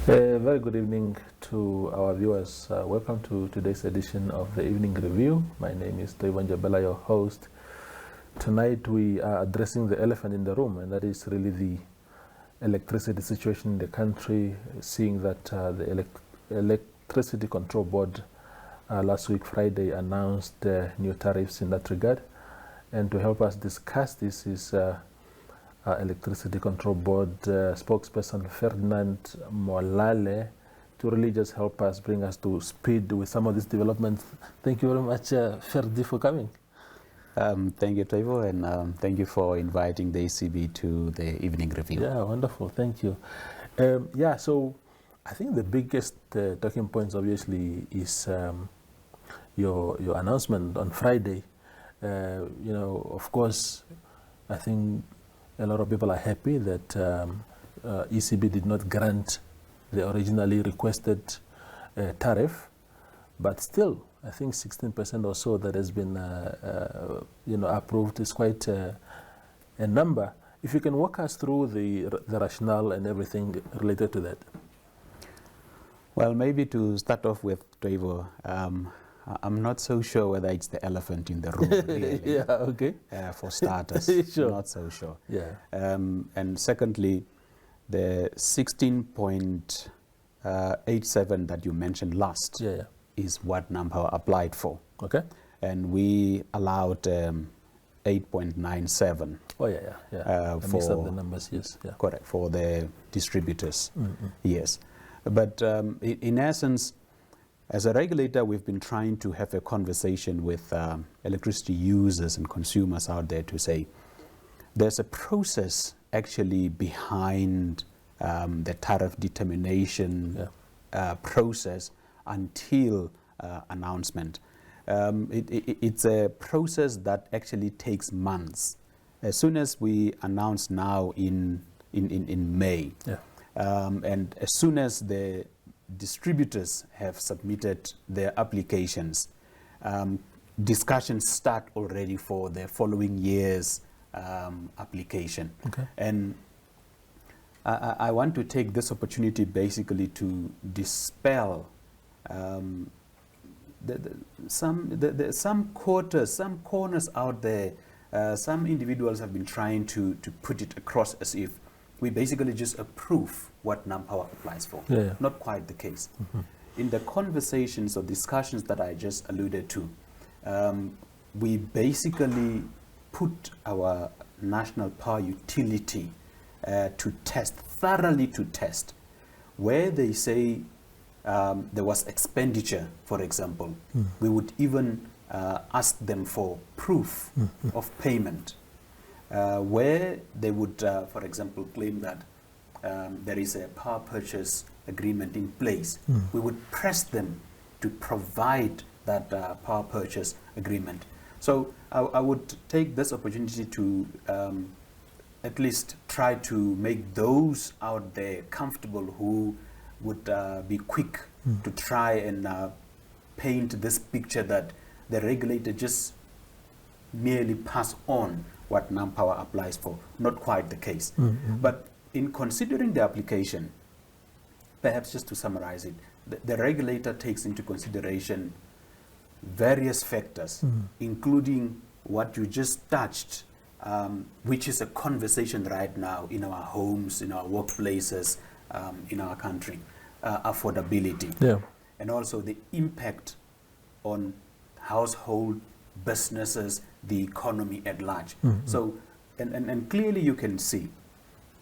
Very good evening to our viewers. Welcome to today's edition of the Evening Review. My name is Toivan Jabela, your host. Tonight we are addressing the elephant in the room, and that is really the electricity situation in the country, seeing that the Electricity Control Board last week Friday announced new tariffs in that regard. And to help us discuss this is Electricity Control Board spokesperson Ferdinand Molale, to really just help us, bring us to speed with some of these developments. Thank you very much, Ferdi, for coming. Thank you, Toivo, and thank you for inviting the ECB to the Evening Review. Yeah, wonderful. Thank you. So I think the biggest talking points, obviously, is your announcement on Friday. Of course, I think a lot of people are happy that ECB did not grant the originally requested tariff, but still, I think 16% or so that has been approved is quite a number. If you can walk us through the rationale and everything related to that. Well, maybe to start off with, Toivo, I'm not so sure whether it's the elephant in the room, really. Yeah, okay. For starters, Sure. Not so sure. Yeah. And secondly, the 16.87 that you mentioned last is what NamPower applied for. Okay. And we allowed 8.97. Oh, yeah. I mixed up the numbers, yes. Yeah. Correct, for the distributors, yes. But in essence, as a regulator, we've been trying to have a conversation with electricity users and consumers out there to say there's a process actually behind the tariff determination process until announcement. It's a process that actually takes months. As soon as we announce now in May, and as soon as the distributors have submitted their applications, discussions start already for the following year's application. Okay. And I want to take this opportunity basically to dispel some quarters, some corners out there. Some individuals have been trying to put it across as if we basically just approve what NamPower applies for. Not quite the case. In the conversations or discussions that I just alluded to, we basically put our national power utility thoroughly to test, where they say there was expenditure, for example, we would even ask them for proof of payment. Where they would, for example, claim that there is a power purchase agreement in place, we would press them to provide that power purchase agreement. So I would take this opportunity to at least try to make those out there comfortable who would be quick to try and paint this picture that the regulator just merely pass on what NamPower applies for. Not quite the case. But in considering the application, perhaps just to summarize it, the regulator takes into consideration various factors, including what you just touched, which is a conversation right now in our homes, in our workplaces, in our country, affordability. And also the impact on household, businesses, the economy at large. So, and clearly you can see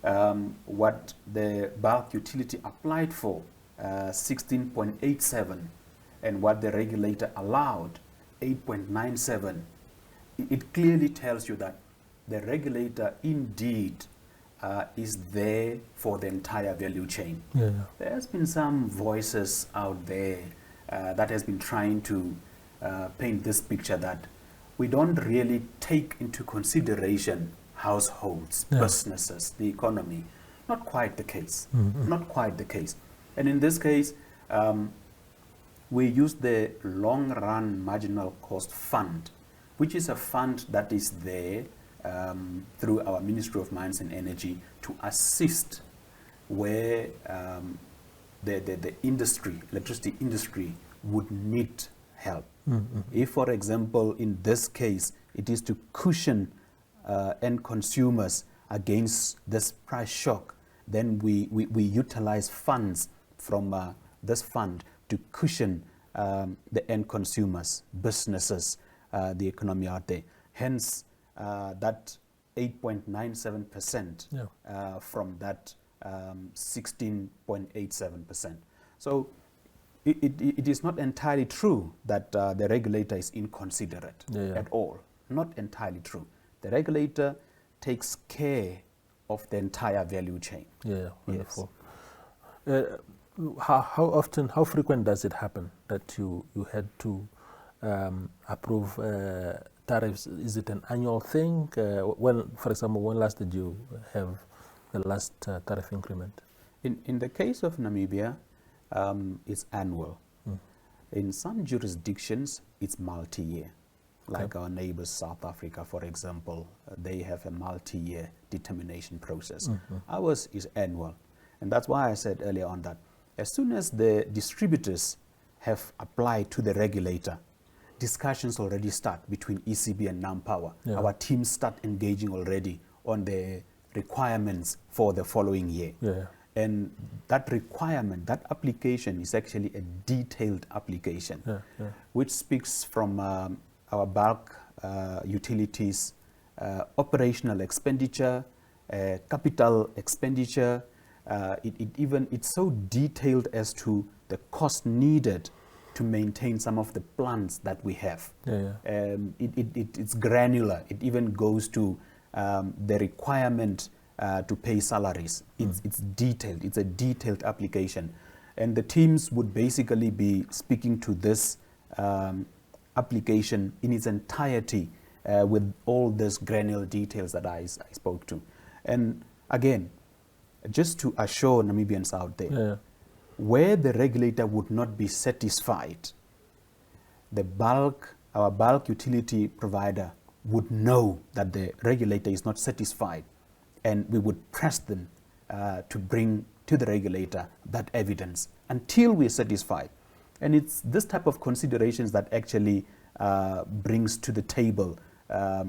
what the bulk utility applied for, 16.87, and what the regulator allowed, 8.97. It clearly tells you that the regulator indeed is there for the entire value chain. There has been some voices out there that has been trying to paint this picture that we don't really take into consideration households, businesses, the economy. Not quite the case. Not quite the case. And in this case, we use the long-run marginal cost fund, which is a fund that is there through our Ministry of Mines and Energy to assist where the industry, electricity industry, would need help. Mm-hmm. If, for example, in this case, it is to cushion end consumers against this price shock, then we utilize funds from this fund to cushion the end consumers, businesses, the economy out there. Hence, that 8.97% from that 16.87%. So it is not entirely true that the regulator is inconsiderate at all. Not entirely true. The regulator takes care of the entire value chain. Yeah, wonderful. Yes. How often, how frequent does it happen that you had to approve tariffs? Is it an annual thing? When, for example, when last did you have the last tariff increment? In the case of Namibia, it's annual. In some jurisdictions, it's multi-year. Like our neighbors, South Africa, for example, they have a multi-year determination process. Ours is annual. And that's why I said earlier on that as soon as the distributors have applied to the regulator, discussions already start between ECB and NamPower. Our teams start engaging already on the requirements for the following year. And that requirement, that application is actually a detailed application, which speaks from our bulk utilities, operational expenditure, capital expenditure. It's so detailed as to the cost needed to maintain some of the plants that we have. It's granular. It even goes to the requirement to pay salaries. It's detailed. It's a detailed application. And the teams would basically be speaking to this application in its entirety with all these granular details that I spoke to. And again, just to assure Namibians out there, where the regulator would not be satisfied, our bulk utility provider would know that the regulator is not satisfied, and we would press them to bring to the regulator that evidence until we're satisfied. And it's this type of considerations that actually brings to the table a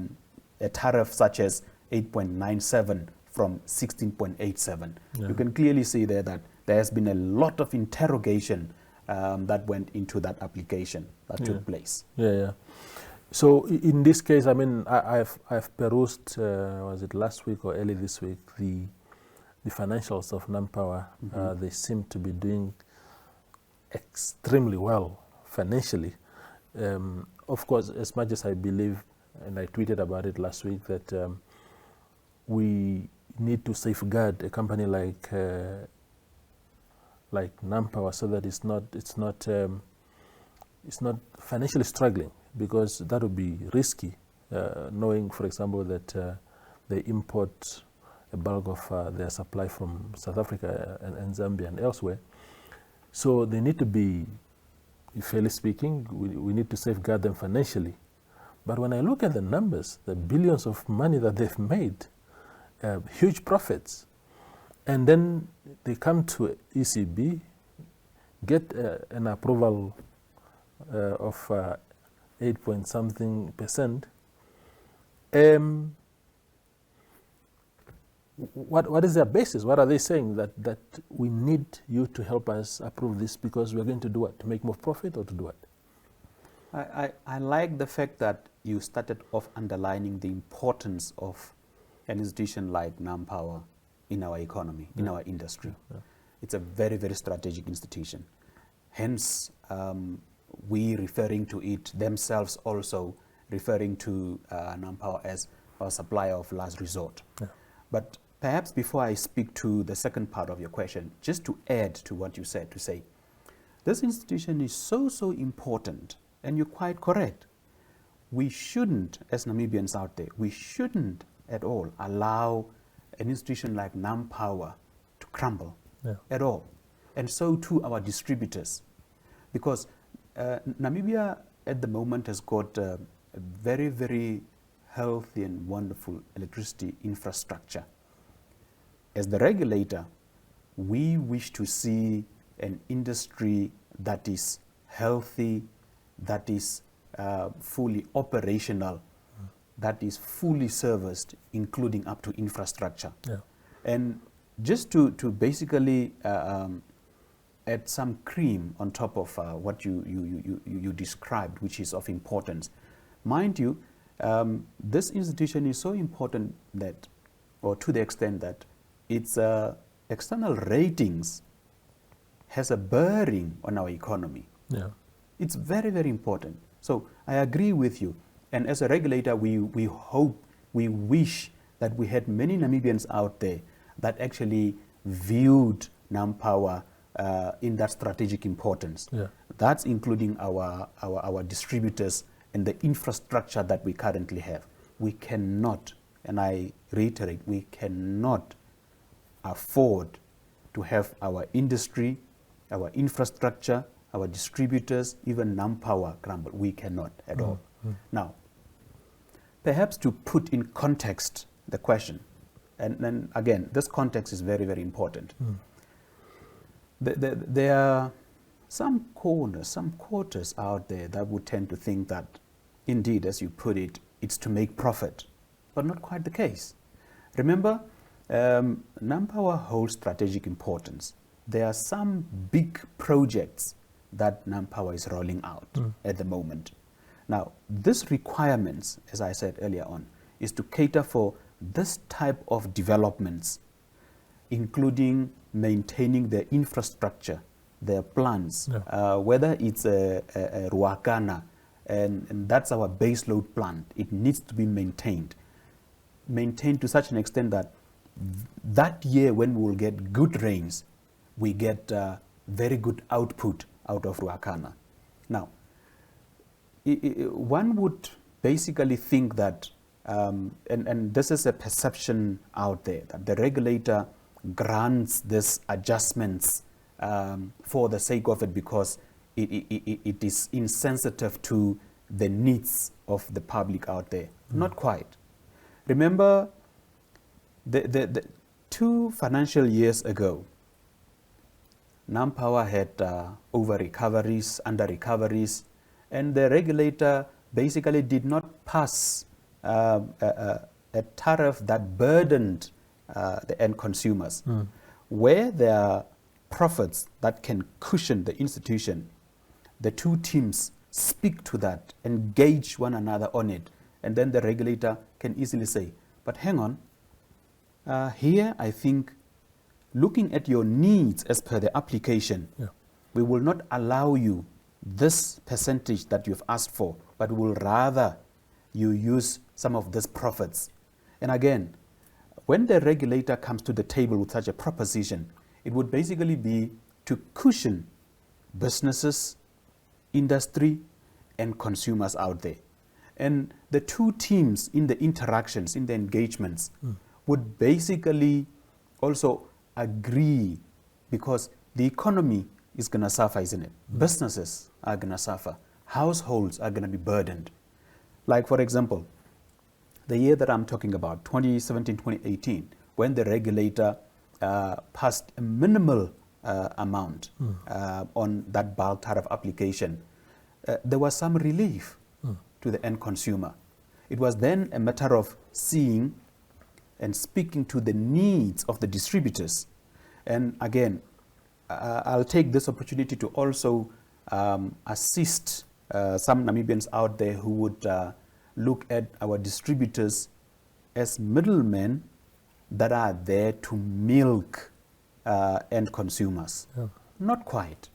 tariff such as 8.97 from 16.87. You can clearly see there that there has been a lot of interrogation that went into that application that took place. So in this case, I mean, I've perused, was it last week or early this week, the financials of NamPower. They seem to be doing extremely well financially. Of course, as much as I believe, and I tweeted about it last week, that we need to safeguard a company like NamPower so that it's not financially struggling, because that would be risky, knowing, for example, that they import a bulk of their supply from South Africa and Zambia and elsewhere. So they need to be, fairly speaking, we need to safeguard them financially. But when I look at the numbers, the billions of money that they've made, huge profits, and then they come to ECB, get an approval of 8 point something percent. What is their basis? What are they saying? That we need you to help us approve this because we're going to do what? To make more profit, or to do what? I like the fact that you started off underlining the importance of an institution like NamPower in our economy, in our industry. It's a very, very strategic institution. Hence, we referring to it, themselves also referring to NamPower as a supplier of last resort. But perhaps before I speak to the second part of your question, just to add to what you said, to say, this institution is so important, and you're quite correct. We shouldn't, as Namibians out there, we shouldn't at all allow an institution like NamPower to crumble at all. And so too our distributors. Because Namibia at the moment has got a very, very healthy and wonderful electricity infrastructure. As the regulator, we wish to see an industry that is healthy, that is fully operational, that is fully serviced, including up to infrastructure. Yeah. And just to basically add some cream on top of what you described, which is of importance. Mind you, this institution is so important that, or to the extent that its external ratings has a bearing on our economy. Yeah. It's very, very important. So I agree with you. And as a regulator, we hope, we wish that we had many Namibians out there that actually viewed NamPower in that strategic importance. Yeah. That's including our distributors and the infrastructure that we currently have. We cannot, and I reiterate, we cannot afford to have our industry, our infrastructure, our distributors, even NamPower crumble. We cannot at all. Now, perhaps to put in context the question, and then again, this context is very, very important. There are some corners, some quarters out there that would tend to think that, indeed, as you put it, it's to make profit, but not quite the case. Remember, NamPower holds strategic importance. There are some big projects that NamPower is rolling out at the moment. Now, this requirements, as I said earlier on, is to cater for this type of developments, including maintaining their infrastructure, their plants, whether it's a Ruacana, and that's our baseload plant. It needs to be maintained to such an extent that that year when we will get good rains, we get very good output out of Ruacana. Now, one would basically think that, and this is a perception out there, that the regulator grants these adjustments for the sake of it because it is insensitive to the needs of the public out there. Not quite. Remember, the 2 financial years ago, NamPower had over recoveries, under recoveries, and the regulator basically did not pass a tariff that burdened the end consumers. Where there are profits that can cushion the institution, the 2 teams speak to that, engage one another on it, and then the regulator can easily say, but hang on, here I think looking at your needs as per the application, we will not allow you this percentage that you've asked for, but will rather you use some of these profits. And again, when the regulator comes to the table with such a proposition, it would basically be to cushion businesses, industry, and consumers out there. And the 2 teams in the interactions, in the engagements, would basically also agree, because the economy is going to suffer, isn't it? Businesses are going to suffer. Households are going to be burdened. Like, for example, the year that I'm talking about, 2017-2018, when the regulator passed a minimal amount on that bulk tariff application, there was some relief to the end consumer. It was then a matter of seeing and speaking to the needs of the distributors. And again, I'll take this opportunity to also assist some Namibians out there who would look at our distributors as middlemen that are there to milk end consumers. Not quite.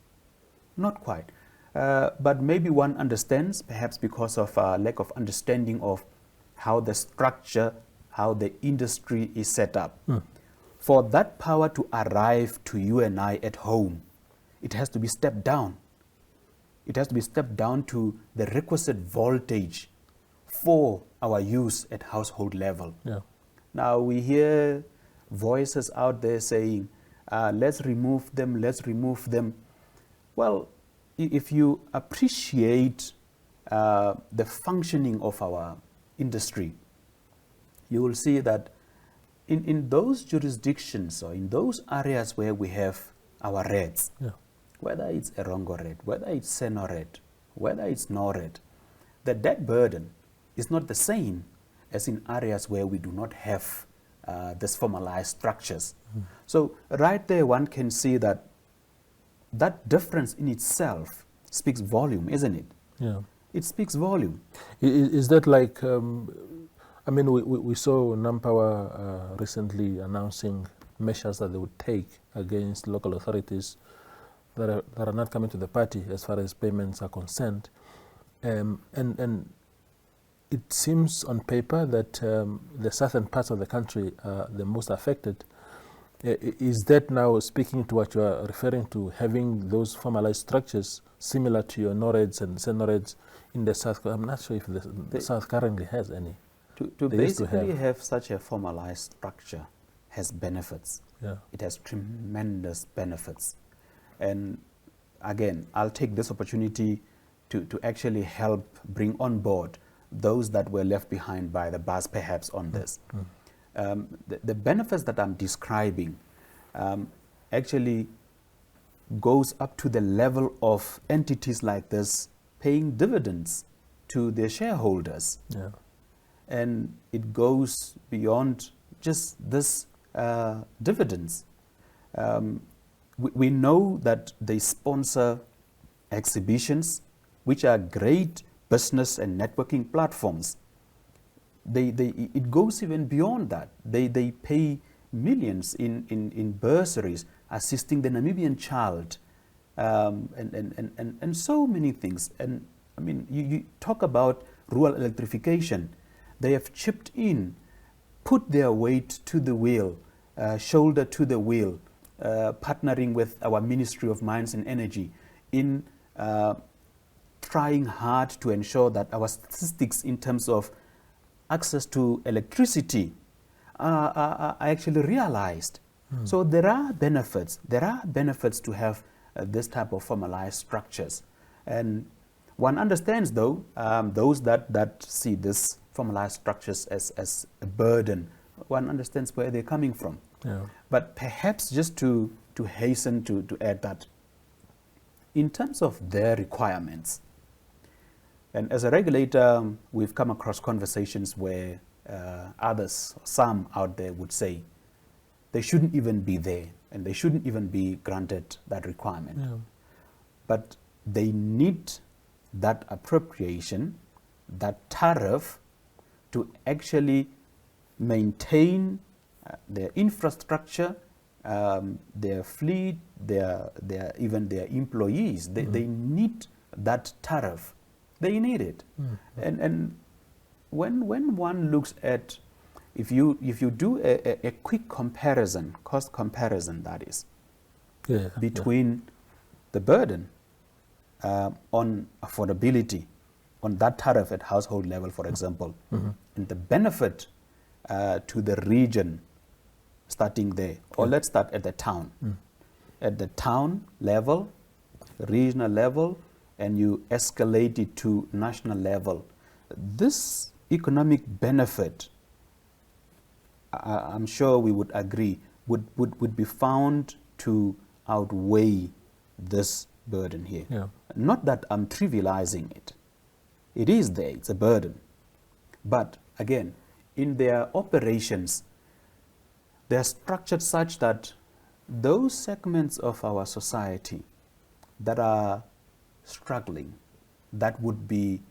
But maybe one understands, perhaps because of lack of understanding of how the structure, how the industry is set up. For that power to arrive to you and I at home, it has to be stepped down. It has to be stepped down to the requisite voltage for our use at household level. Now we hear voices out there saying, let's remove them. Well, if you appreciate the functioning of our industry, you will see that in those jurisdictions or in those areas where we have our REDs, whether it's Erongoret, whether it's Senoret, whether it's Noret, the debt burden is not the same as in areas where we do not have this formalized structures. So right there one can see that that difference in itself speaks volume, isn't it? Yeah. It speaks volume. Is that like, I mean, we saw NamPower recently announcing measures that they would take against local authorities that are not coming to the party as far as payments are concerned. And it seems on paper that the southern parts of the country are the most affected. Is that now speaking to what you are referring to, having those formalized structures similar to your NOREDs and SENOREDs in the south? I'm not sure if the south currently has any. To basically have such a formalized structure has benefits. Yeah. It has tremendous benefits. And again, I'll take this opportunity to actually help bring on board those that were left behind by the bus perhaps on this. The benefits that I'm describing actually goes up to the level of entities like this paying dividends to their shareholders. Yeah. And it goes beyond just this dividends. We know that they sponsor exhibitions, which are great business and networking platforms. It goes even beyond that. They pay millions in bursaries, assisting the Namibian child, and so many things. And I mean, you talk about rural electrification. They have chipped in, put their weight to the wheel, shoulder to the wheel, partnering with our Ministry of Mines and Energy in trying hard to ensure that our statistics in terms of access to electricity are actually realized. So there are benefits. There are benefits to have this type of formalized structures. And one understands, though, those that see this formalized structures as a burden, one understands where they're coming from. Yeah. But perhaps just to hasten to add that, in terms of their requirements, and as a regulator, we've come across conversations where others, some out there would say, they shouldn't even be there and they shouldn't even be granted that requirement. Yeah. But they need that appropriation, that tariff, to actually maintain their infrastructure, their fleet, even their employees. They need that tariff. They need it. And when one looks at, if you do a quick comparison, cost comparison, that is, between the burden on affordability, on that tariff at household level, for example, and the benefit to the region starting there, or let's start at the town. At the town level, regional level, and you escalate it to national level. This economic benefit, I'm sure we would agree, would be found to outweigh this burden here. Yeah. Not that I'm trivializing it. It is there, it's a burden. But again, in their operations, they're structured such that those segments of our society that are struggling, that would be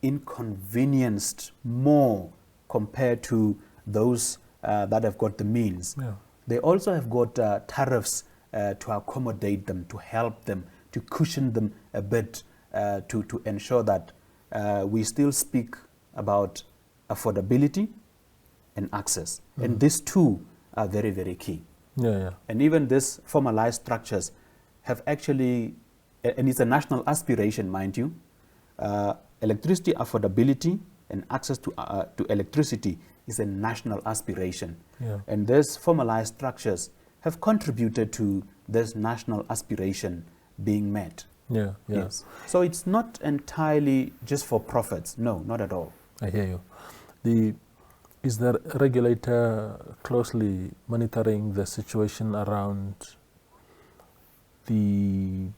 inconvenienced more compared to those that have got the means. Yeah. They also have got tariffs to accommodate them, to help them, to cushion them a bit, to ensure that we still speak about affordability and access. And these two are very, very key. And even these formalized structures have actually, and it's a national aspiration, mind you, electricity affordability and access to electricity is a national aspiration. And these formalized structures have contributed to this national aspiration being met. Yes. So it's not entirely just for profits. No, not at all. I hear you. Is the regulator closely monitoring the situation around the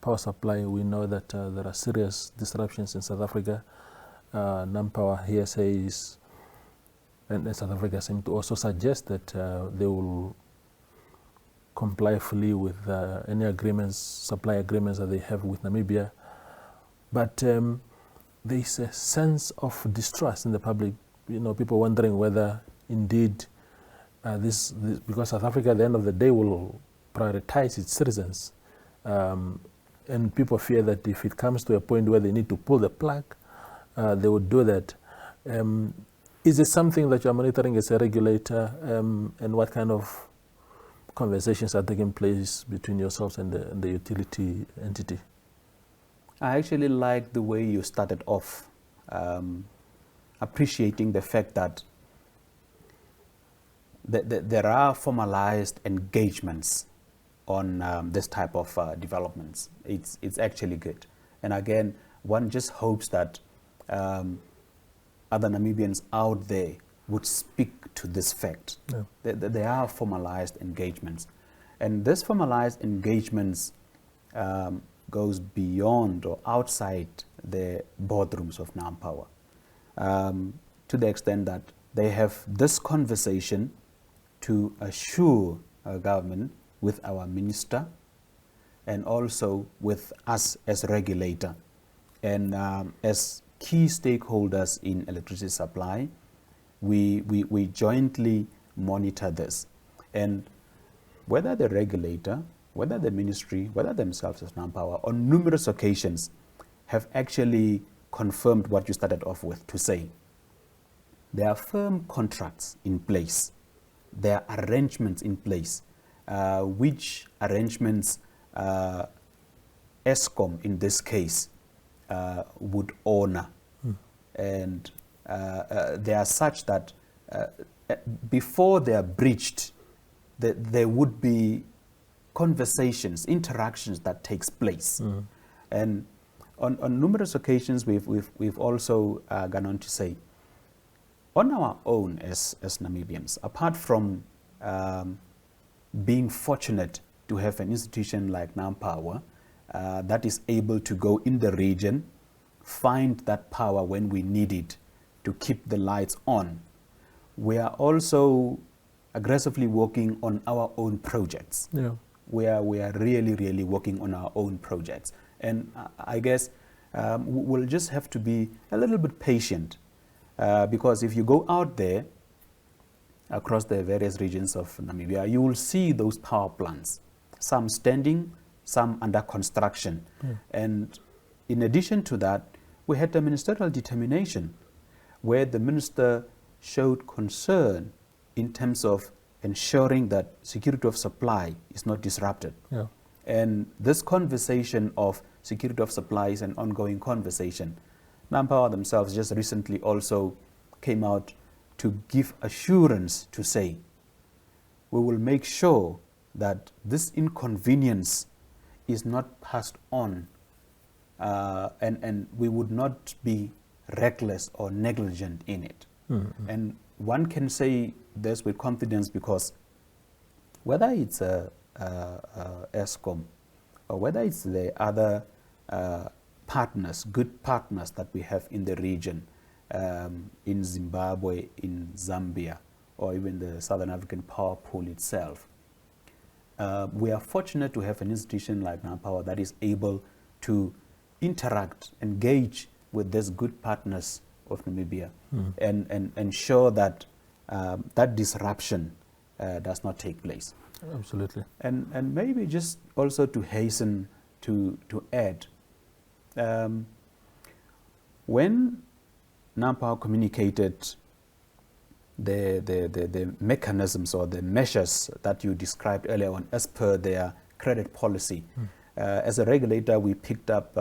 power supply, we know that there are serious disruptions in South Africa. NamPower here says, and South Africa seem to also suggest that they will comply fully with any agreements, supply agreements that they have with Namibia. But there's a sense of distrust in the public, people wondering whether indeed this, because South Africa at the end of the day will prioritize its citizens. And people fear that if it comes to a point where they need to pull the plug, they would do that. Is it something that you're monitoring as a regulator, and what kind of conversations are taking place between yourselves and the utility entity? I actually like the way you started off, appreciating the fact that there are formalized engagements on this type of developments. It's actually good. And again, one just hopes that other Namibians out there would speak to this fact. Yeah. There are formalized engagements. And this formalized engagements goes beyond or outside the boardrooms of NamPower, to the extent that they have this conversation to assure our government with our minister and also with us as regulator and as key stakeholders in electricity supply. We jointly monitor this, and whether the regulator, whether the ministry, whether themselves as NamPower on numerous occasions have actually confirmed what you started off with, to say there are firm contracts in place, there are arrangements in place, which arrangements Eskom in this case would honor. And they are such that before they are breached, there would be conversations, interactions that takes place. And on numerous occasions, we've also gone on to say, on our own as Namibians, apart from being fortunate to have an institution like NamPower that is able to go in the region, find that power when we need it to keep the lights on, we are also aggressively working on our own projects. Yeah. We are really, really working on our own projects. And I guess we'll just have to be a little bit patient, because if you go out there across the various regions of Namibia, you will see those power plants, some standing, some under construction. Yeah. And in addition to that, we had a ministerial determination where the minister showed concern in terms of ensuring that security of supply is not disrupted. Yeah. And this conversation of security of supply is an ongoing conversation. NamPower themselves just recently also came out to give assurance to say, we will make sure that this inconvenience is not passed on, and we would not be reckless or negligent in it. Mm-hmm. And one can say this with confidence because whether it's Eskom or whether it's the other partners, good partners that we have in the region, in Zimbabwe, in Zambia, or even the Southern African Power Pool itself, we are fortunate to have an institution like NamPower that is able to interact, engage with these good partners of Namibia, and ensure that that disruption does not take place. Absolutely. And maybe just also to hasten to add, when NamPower communicated the mechanisms or the measures that you described earlier on as per their credit policy, as a regulator, we picked up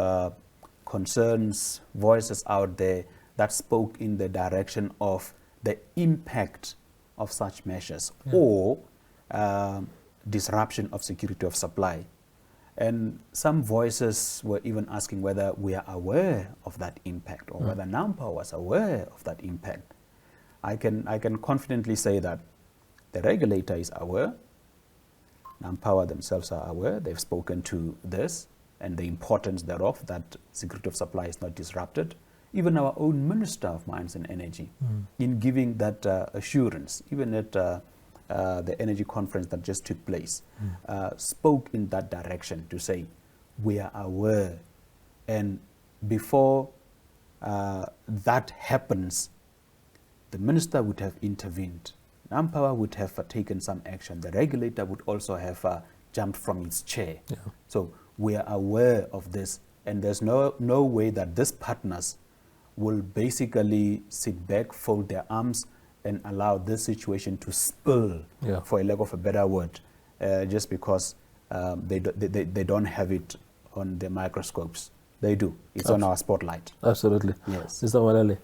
concerns, voices out there that spoke in the direction of the impact of such measures, yeah, or disruption of security of supply. And some voices were even asking whether we are aware of that impact, or whether NamPower was aware of that impact. I can confidently say that the regulator is aware, NamPower themselves are aware. They've spoken to this and the importance thereof, that security of supply is not disrupted. Even our own Minister of Mines and Energy, in giving that assurance, even at the energy conference that just took place, spoke in that direction to say, we are aware. And before that happens, the minister would have intervened. NamPower would have taken some action. The regulator would also have jumped from its chair. Yeah. So we are aware of this, and there's no way that these partners will basically sit back, fold their arms, and allow this situation to spill, for a lack of a better word, just because they don't have it on their microscopes. They do. It's on our spotlight. Absolutely. Yes. Mr. Molale,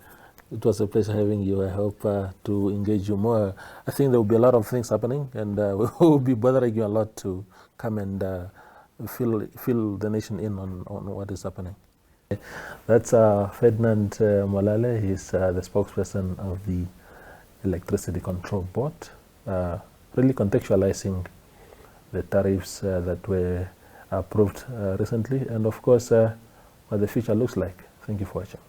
it was a pleasure having you. I hope to engage you more. I think there will be a lot of things happening, and we will be bothering you a lot to come and fill the nation in on what is happening. That's Ferdinand Molale. He's the spokesperson of the Electricity Control Board, really contextualizing the tariffs that were approved recently, and of course what the future looks like. Thank you for watching.